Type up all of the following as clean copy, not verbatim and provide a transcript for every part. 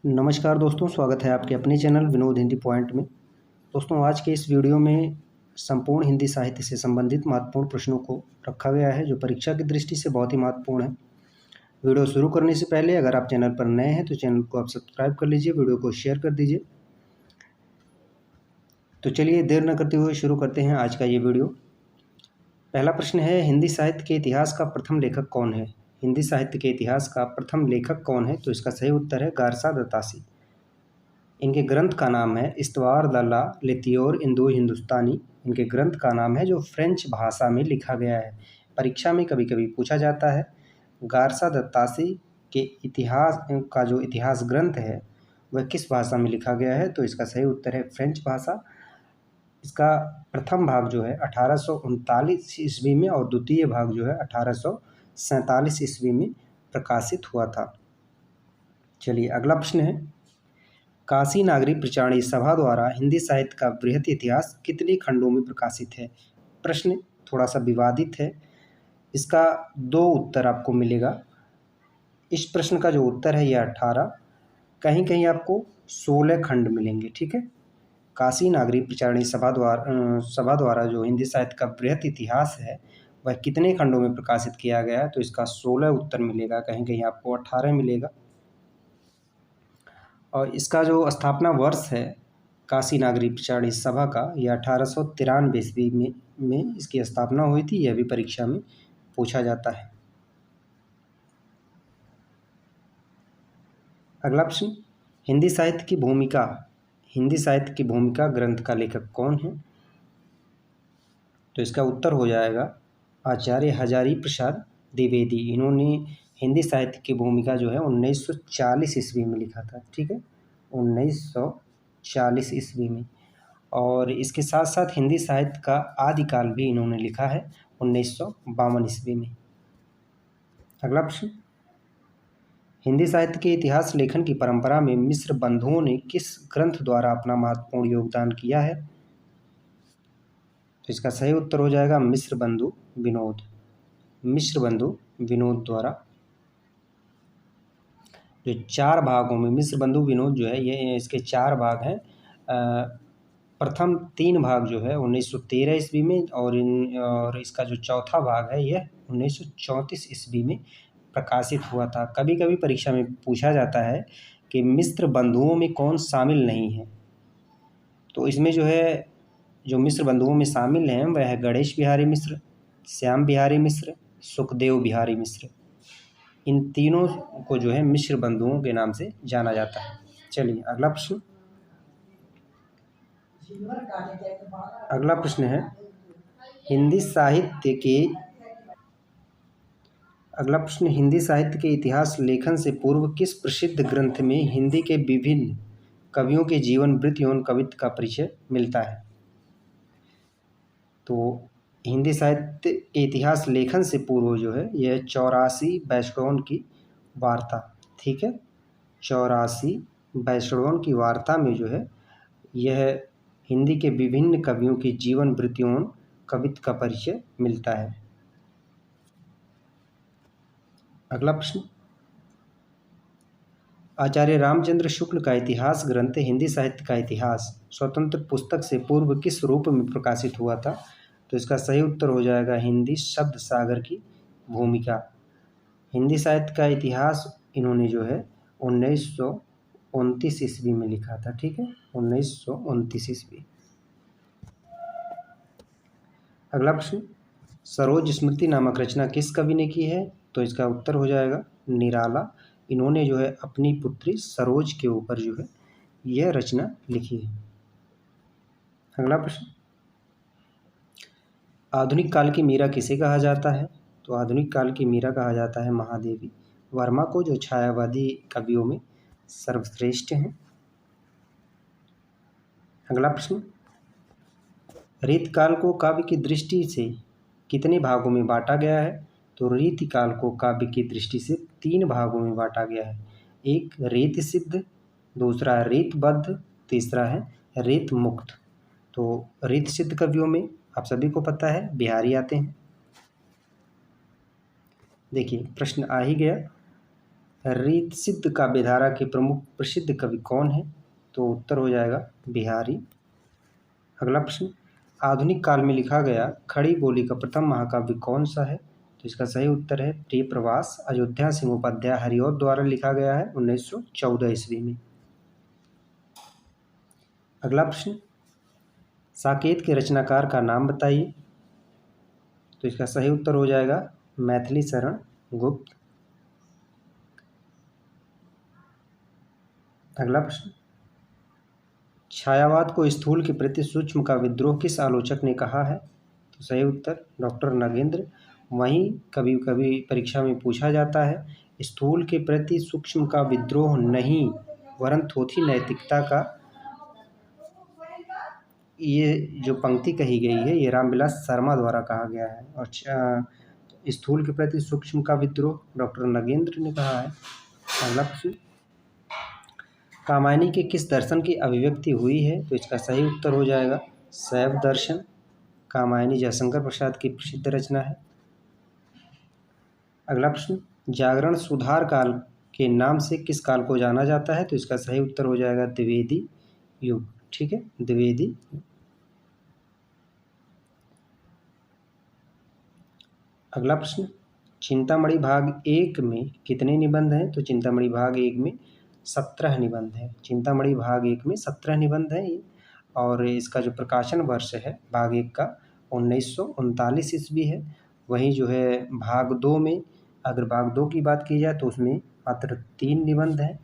नमस्कार दोस्तों, स्वागत है आपके अपने चैनल विनोद हिंदी पॉइंट में। दोस्तों, आज के इस वीडियो में संपूर्ण हिंदी साहित्य से संबंधित महत्वपूर्ण प्रश्नों को रखा गया है, जो परीक्षा की दृष्टि से बहुत ही महत्वपूर्ण है। वीडियो शुरू करने से पहले अगर आप चैनल पर नए हैं तो चैनल को आप सब्सक्राइब कर लीजिए, वीडियो को शेयर कर दीजिए। तो चलिए देर न करते हुए शुरू करते हैं आज का ये वीडियो। पहला प्रश्न है, हिंदी साहित्य के इतिहास का प्रथम लेखक कौन है? हिंदी साहित्य के इतिहास का प्रथम लेखक कौन है? तो इसका सही उत्तर है गारसा दत्तासी। इनके ग्रंथ का नाम है इस्तवार दल्ला लितियोर इंदो हिंदुस्तानी। इनके ग्रंथ का नाम है जो फ्रेंच भाषा में लिखा गया है। परीक्षा में कभी कभी पूछा जाता है गारसा दत्तासी के इतिहास का जो इतिहास ग्रंथ है वह किस भाषा में लिखा गया है? तो इसका सही उत्तर है फ्रेंच भाषा। इसका प्रथम भाग जो है 1839 ईस्वी में और द्वितीय भाग जो है 1847 ईस्वी में प्रकाशित हुआ था। चलिए अगला प्रश्न है, काशी नागरी प्रचारणी सभा द्वारा हिंदी साहित्य का बृहत इतिहास कितने खंडों में प्रकाशित है? प्रश्न थोड़ा सा विवादित है, इसका दो उत्तर आपको मिलेगा। इस प्रश्न का जो उत्तर है यह 18, कहीं कहीं आपको 16 खंड मिलेंगे। ठीक है, काशी नागरी प्रचारणी सभा द्वारा जो हिंदी साहित्य का बृहत इतिहास है वह कितने खंडों में प्रकाशित किया गया है? तो इसका 16 उत्तर मिलेगा, कहीं कहीं आपको 18 मिलेगा। और इसका जो स्थापना वर्ष है काशी नागरी प्रचारणी सभा का, यह 1893 ईस्वी में इसकी स्थापना हुई थी। यह भी परीक्षा में पूछा जाता है। अगला प्रश्न, हिंदी साहित्य की भूमिका ग्रंथ का लेखक कौन है? तो इसका उत्तर हो जाएगा आचार्य हजारी प्रसाद द्विवेदी। इन्होंने हिंदी साहित्य की भूमिका जो है 1940 ईस्वी में लिखा था। ठीक है, 1940 ईस्वी में। और इसके साथ साथ हिंदी साहित्य का आदिकाल भी इन्होंने लिखा है 1952 ईस्वी में। अगला प्रश्न, हिंदी साहित्य के इतिहास लेखन की परंपरा में मिश्र बंधुओं ने किस ग्रंथ द्वारा अपना महत्वपूर्ण योगदान किया है? तो इसका सही उत्तर हो जाएगा मिश्र बंधु विनोद द्वारा। जो 4 भागों में मिश्र बंधु विनोद जो है ये इसके 4 भाग हैं। प्रथम 3 भाग जो है 1913 ईस्वी में और इसका जो चौथा भाग है यह 1934 ईस्वी में प्रकाशित हुआ था। कभी कभी परीक्षा में पूछा जाता है कि मिश्र बंधुओं में कौन शामिल नहीं है? तो इसमें जो मिश्र बंधुओं में शामिल हैं वह है गणेश बिहारी मिश्र, श्याम बिहारी मिश्र, सुखदेव बिहारी मिश्र। इन तीनों को जो है मिश्र बंधुओं के नाम से जाना जाता है। चलिए अगला प्रश्न है, हिंदी साहित्य के इतिहास लेखन से पूर्व किस प्रसिद्ध ग्रंथ में हिंदी के विभिन्न कवियों के जीवन वृत्ति एवं कवित्व का परिचय मिलता है? तो हिंदी साहित्य के इतिहास लेखन से पूर्व जो है यह 84 बैशरवन की वार्ता। ठीक है, 84 बैशरवन की वार्ता में जो है यह हिंदी के विभिन्न कवियों की जीवन वृत्तियों एवं कवित्व का परिचय मिलता है। अगला प्रश्न, आचार्य रामचंद्र शुक्ल का इतिहास ग्रंथ हिंदी साहित्य का इतिहास स्वतंत्र पुस्तक से पूर्व किस रूप में प्रकाशित हुआ था? तो इसका सही उत्तर हो जाएगा हिंदी शब्द सागर की भूमिका। हिंदी साहित्य का इतिहास इन्होंने जो है 1929 ईस्वी में लिखा था। ठीक है, 1929 ईस्वी। अगला प्रश्न, सरोज स्मृति नामक रचना किस कवि ने की है? तो इसका उत्तर हो जाएगा निराला। इन्होंने जो है अपनी पुत्री सरोज के ऊपर जो है यह रचना लिखी है। अगला प्रश्न, आधुनिक काल की मीरा किसे कहा जाता है? तो आधुनिक काल की मीरा कहा जाता है महादेवी वर्मा को, जो छायावादी कवियों में सर्वश्रेष्ठ हैं। अगला प्रश्न, रीतकाल को काव्य की दृष्टि से कितने भागों में बांटा गया है? तो रीतिकाल को काव्य की दृष्टि से 3 भागों में बांटा गया है। एक रीत सिद्ध, दूसरा रीतबद्ध, तीसरा है रीत मुक्त। तो रीत सिद्ध कवियों में आप सभी को पता है बिहारी आते हैं। देखिए प्रश्न आ ही गया, रीत सिद्ध काव्यधारा के प्रमुख प्रसिद्ध कवि कौन है? तो उत्तर हो जाएगा बिहारी। अगला प्रश्न, आधुनिक काल में लिखा गया खड़ी बोली का प्रथम महाकाव्य कौन सा है? तो इसका सही उत्तर है प्रिय प्रवास। अयोध्या सिंहोपाध्याय हरिऔध द्वारा लिखा गया है 1914 ईस्वी में। अगला प्रश्न, साकेत के रचनाकार का नाम बताइए। तो इसका सही उत्तर हो जाएगा मैथिली शरण गुप्त। अगला प्रश्न, छायावाद को स्थूल के प्रति सूक्ष्म का विद्रोह किस आलोचक ने कहा है? तो सही उत्तर डॉक्टर नगेंद्र। वहीं कभी कभी परीक्षा में पूछा जाता है स्थूल के प्रति सूक्ष्म का विद्रोह नहीं वरन थोथी नैतिकता का, ये जो पंक्ति कही गई है ये रामविलास शर्मा द्वारा कहा गया है। और स्थूल के प्रति सूक्ष्म का विद्रोह डॉक्टर नगेंद्र ने कहा है। अगला प्रश्न, कामायनी के किस दर्शन की अभिव्यक्ति हुई है? तो इसका सही उत्तर हो जाएगा शैव दर्शन। कामायनी जयशंकर प्रसाद की प्रसिद्ध रचना है। अगला प्रश्न, जागरण सुधार काल के नाम से किस काल को जाना जाता है? तो इसका सही उत्तर हो जाएगा द्विवेदी युग। ठीक है, द्विवेदी। अगला प्रश्न, चिंतामणि भाग 1 में कितने निबंध हैं? तो चिंतामणि भाग 1 में 17 निबंध हैं। चिंतामणि भाग 1 में 17 निबंध हैं। और इसका जो प्रकाशन वर्ष है भाग 1 का 1939 ईस्वी है। वहीं जो है भाग 2 में, अगर भाग 2 की बात की जाए तो उसमें मात्र 3 निबंध हैं।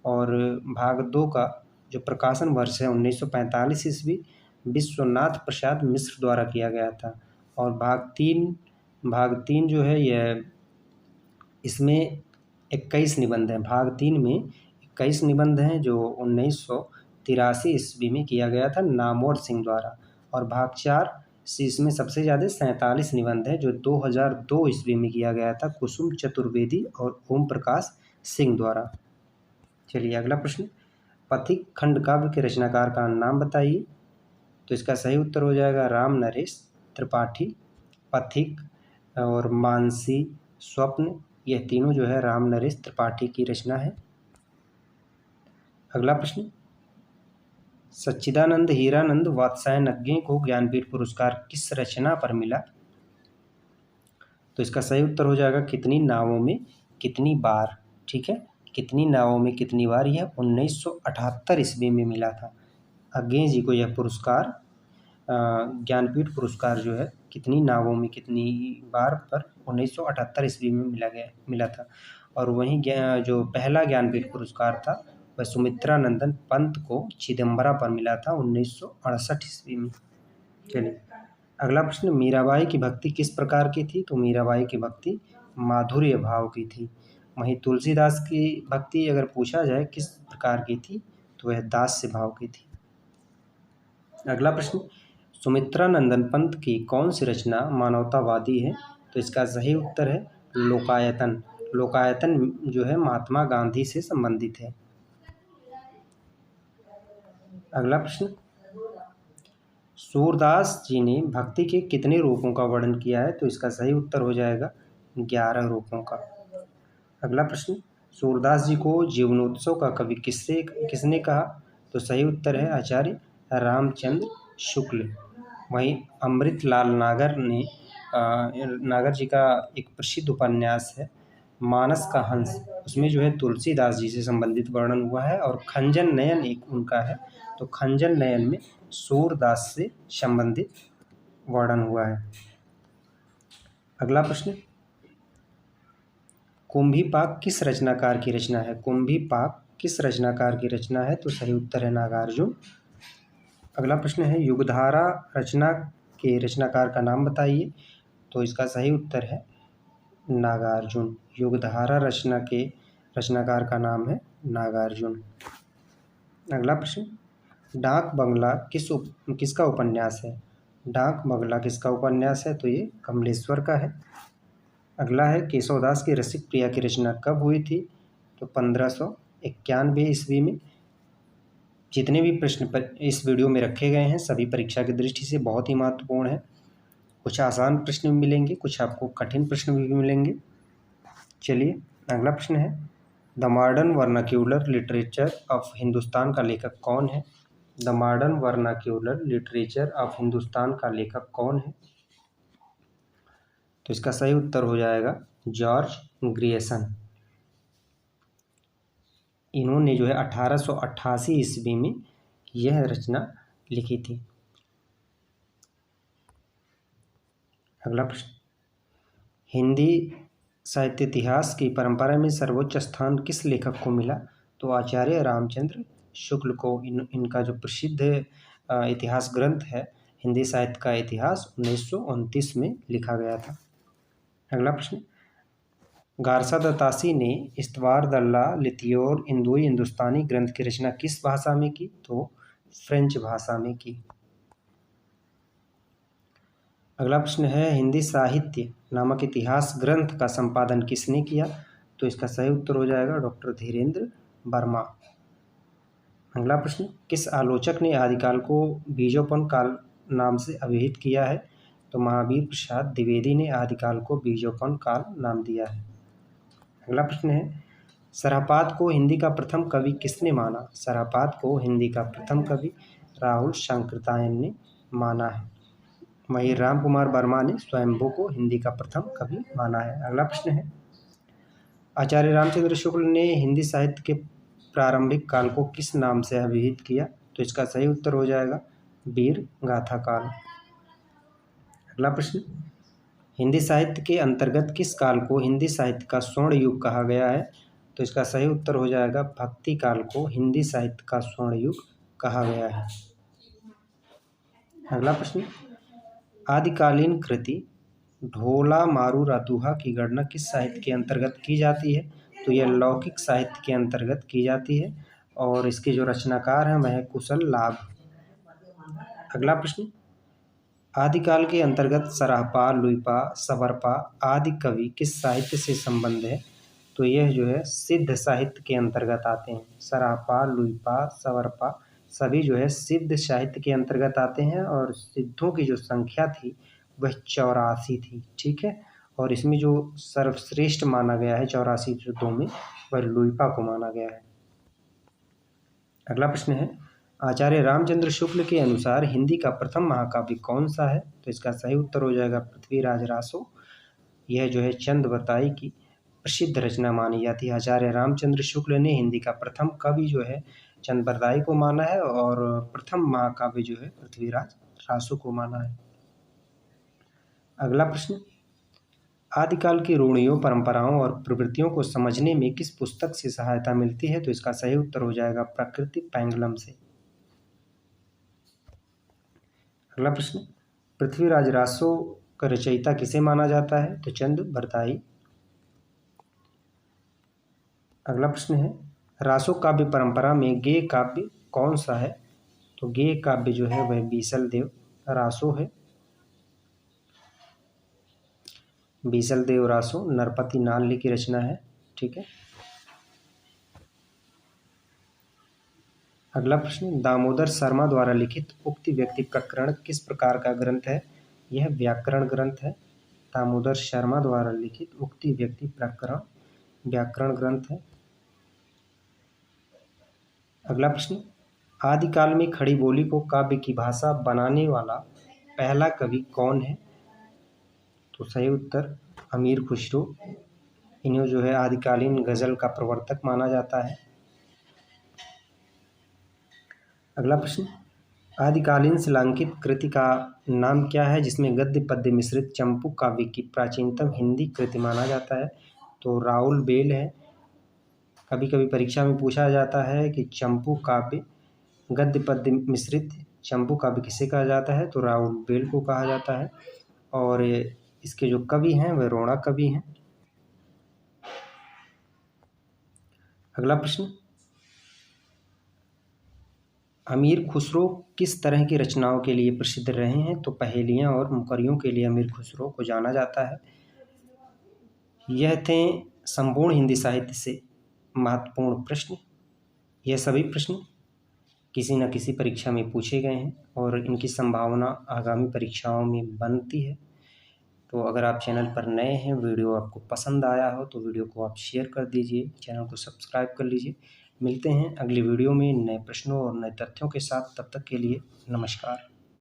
और भाग 2 का जो प्रकाशन वर्ष है 1945 ईस्वी विश्वनाथ प्रसाद मिश्र द्वारा किया गया था। और भाग 3 जो है यह इसमें 21 निबंध हैं। भाग 3 में 21 निबंध हैं जो 1983 ईस्वी में किया गया था नामवर सिंह द्वारा। और भाग 4 से इसमें सबसे ज़्यादा 47 निबंध हैं जो 2002 ईस्वी में किया गया था कुसुम चतुर्वेदी और ओम प्रकाश सिंह द्वारा। चलिए अगला प्रश्न, पथिक खंड काव्य के रचनाकार का नाम बताइए। तो इसका सही उत्तर हो जाएगा राम नरेश त्रिपाठी। पथिक और मानसी, स्वप्न, यह तीनों जो है राम नरेश त्रिपाठी की रचना है। अगला प्रश्न, सच्चिदानंद हीरानंद वात्स्यायनज्ञ को ज्ञानपीठ पुरस्कार किस रचना पर मिला? तो इसका सही उत्तर हो जाएगा कितनी नावों में कितनी बार। ठीक है, कितनी नावों में कितनी बार, यह 1978 ईस्वी में मिला था। अज्ञे जी को यह पुरस्कार ज्ञानपीठ पुरस्कार जो है कितनी नावों में कितनी बार पर 1978 ईस्वी में मिला था। और वहीं जो पहला ज्ञानपीठ पुरस्कार था वह सुमित्रा नंदन पंत को चिदम्बरा पर मिला था 1968 ईस्वी में। चलिए अगला प्रश्न, मीराबाई की भक्ति किस प्रकार की थी? तो मीराबाई की भक्ति माधुर्य भाव की थी। वहीं तुलसीदास की भक्ति अगर पूछा जाए किस प्रकार की थी तो वह दास्य भाव की थी। अगला प्रश्न, सुमित्रा नंदन पंत की कौन सी रचना मानवतावादी है? तो इसका सही उत्तर है लोकायतन। लोकायतन जो है महात्मा गांधी से संबंधित है। अगला प्रश्न, सूरदास जी ने भक्ति के कितने रूपों का वर्णन किया है? तो इसका सही उत्तर हो जाएगा 11 रूपों का। अगला प्रश्न, सूरदास जी को जीवनोत्सव का कवि किसने कहा? तो सही उत्तर है आचार्य रामचंद्र शुक्ल। वहीं अमृतलाल नागर जी का एक प्रसिद्ध उपन्यास है मानस का हंस, उसमें जो है तुलसीदास जी से संबंधित वर्णन हुआ है। और खंजन नयन एक उनका है, तो खंजन नयन में सूरदास से संबंधित वर्णन हुआ है। अगला प्रश्न, कुंभीपाक किस रचनाकार की रचना है? कुंभीपाक किस रचनाकार की रचना है? तो सही उत्तर है नागार्जुन। अगला प्रश्न है युगधारा रचना के रचनाकार का नाम बताइए। तो इसका सही उत्तर है नागार्जुन। युगधारा रचना के रचनाकार का नाम है नागार्जुन। अगला प्रश्न, डाक बंगला किसका उपन्यास है? डाक बंगला किसका उपन्यास है? तो ये कमलेश्वर का है। अगला है केशवदास की रसिक प्रिया की रचना कब हुई थी? तो 1591 ईस्वी में। जितने भी प्रश्न पर इस वीडियो में रखे गए हैं सभी परीक्षा की दृष्टि से बहुत ही महत्वपूर्ण है। कुछ आसान प्रश्न भी मिलेंगे, कुछ आपको कठिन प्रश्न भी मिलेंगे। चलिए अगला प्रश्न है, the modern vernacular literature of Hindustan का लेखक कौन है? The modern vernacular literature of Hindustan का लेखक कौन है? तो इसका सही उत्तर हो जाएगा जॉर्ज ग्रियर्सन। इन्होंने जो है 1888 ईस्वी में यह रचना लिखी थी। अगला प्रश्न, हिंदी साहित्य इतिहास की परंपरा में सर्वोच्च स्थान किस लेखक को मिला? तो आचार्य रामचंद्र शुक्ल को। इनका जो प्रसिद्ध इतिहास ग्रंथ है हिंदी साहित्य का इतिहास 1929 में लिखा गया था। अगला प्रश्न, गारसा दत्तासी ने इस्तवारदल्ला लितियोर इंदुई हिंदुस्तानी ग्रंथ की रचना किस भाषा में की? तो फ्रेंच भाषा में की। अगला प्रश्न है, हिंदी साहित्य नामक इतिहास ग्रंथ का संपादन किसने किया? तो इसका सही उत्तर हो जाएगा डॉक्टर धीरेन्द्र वर्मा। अगला प्रश्न, किस आलोचक ने आदिकाल को बीजोपन काल नाम से अभिहित किया है? तो महावीर प्रसाद द्विवेदी ने आदिकाल को बीजोपन काल नाम दिया है। अगला प्रश्न है, सरापात को हिंदी का प्रथम कवि किसने माना? सरापात को हिंदी का प्रथम कवि राहुल सांकृत्यायन ने माना है। वहीं राम कुमार वर्मा ने स्वयंभू को हिंदी का प्रथम कवि माना है। अगला प्रश्न है, आचार्य रामचंद्र शुक्ल ने हिंदी साहित्य के प्रारंभिक काल को किस नाम से अभिहित किया? तो इसका सही उत्तर हो जाएगा वीर गाथा काल। अगला प्रश्न, हिंदी साहित्य के अंतर्गत किस काल को हिंदी साहित्य का स्वर्ण युग कहा गया है? तो इसका सही उत्तर हो जाएगा भक्ति काल को हिंदी साहित्य का स्वर्ण युग कहा गया है। अगला प्रश्न, आदिकालीन कृति ढोला मारू रातूहा की गणना किस साहित्य के अंतर्गत की जाती है? तो यह लौकिक साहित्य के अंतर्गत की जाती है और इसके जो रचनाकार हैं वह है कुशल लाभ। अगला प्रश्न, आदिकाल के अंतर्गत सराहपा, लुइपा, सवरपा आदि कवि किस साहित्य से संबंध है? तो यह जो है सिद्ध साहित्य के अंतर्गत आते हैं। सराहपा, लुइपा, सवरपा सभी जो है सिद्ध साहित्य के अंतर्गत आते हैं और सिद्धों की जो संख्या थी वह 84 थी। ठीक है, और इसमें जो सर्वश्रेष्ठ माना गया है 84 सिद्धों में वह लुइपा को माना गया है। अगला प्रश्न है, आचार्य रामचंद्र शुक्ल के अनुसार हिंदी का प्रथम महाकाव्य कौन सा है? तो इसका सही उत्तर हो जाएगा पृथ्वीराज रासो। यह जो है चंद बताई की प्रसिद्ध रचना मानी जाती है। आचार्य रामचंद्र शुक्ल ने हिंदी का प्रथम कवि जो है चंद बरदाई को माना है और प्रथम महाकाव्य जो है पृथ्वीराज रासो को माना है। अगला प्रश्न, आदिकाल की रूढ़ियों, परंपराओं और प्रवृत्तियों को समझने में किस पुस्तक से सहायता मिलती है? तो इसका सही उत्तर हो जाएगा प्रकृति पैंगलम से। अगला प्रश्न, पृथ्वीराज रासो का रचयिता किसे माना जाता है? तो चंद बरदाई। अगला प्रश्न है, रासो काव्य परंपरा में गेय काव्य कौन सा है? तो गेय काव्य जो है वह बीसल देव रासो है। बीसल देव रासो नरपति नाल्य की रचना है। ठीक है। अगला प्रश्न, दामोदर शर्मा द्वारा लिखित उक्ति व्यक्ति प्रकरण किस प्रकार का ग्रंथ है? यह व्याकरण ग्रंथ है। दामोदर शर्मा द्वारा लिखित उक्ति व्यक्ति प्रकरण व्याकरण ग्रंथ है। अगला प्रश्न, आदिकाल में खड़ी बोली को काव्य की भाषा बनाने वाला पहला कवि कौन है? तो सही उत्तर अमीर खुसरो। इन्हें जो है आदिकालीन गजल का प्रवर्तक माना जाता है। अगला प्रश्न, आदिकालीन शिलांकित कृति का नाम क्या है जिसमें गद्य पद्य मिश्रित चंपू काव्य की प्राचीनतम हिंदी कृति माना जाता है? तो राउल बेल है। कभी कभी परीक्षा में पूछा जाता है कि चंपू काव्य गद्य पद्य मिश्रित चंपू काव्य किसे कहा जाता है? तो राउल बेल को कहा जाता है और इसके जो कवि हैं वह रोड़ा कवि हैं। अगला प्रश्न, अमीर खुसरो किस तरह की रचनाओं के लिए प्रसिद्ध रहे हैं? तो पहेलियाँ और मुकरियों के लिए अमीर खुसरो को जाना जाता है। यह थे संपूर्ण हिंदी साहित्य से महत्वपूर्ण प्रश्न। यह सभी प्रश्न किसी न किसी परीक्षा में पूछे गए हैं और इनकी संभावना आगामी परीक्षाओं में बनती है। तो अगर आप चैनल पर नए हैं, वीडियो आपको पसंद आया हो तो वीडियो को आप शेयर कर दीजिए, चैनल को सब्सक्राइब कर लीजिए। मिलते हैं अगली वीडियो में नए प्रश्नों और नए तथ्यों के साथ। तब तक के लिए नमस्कार।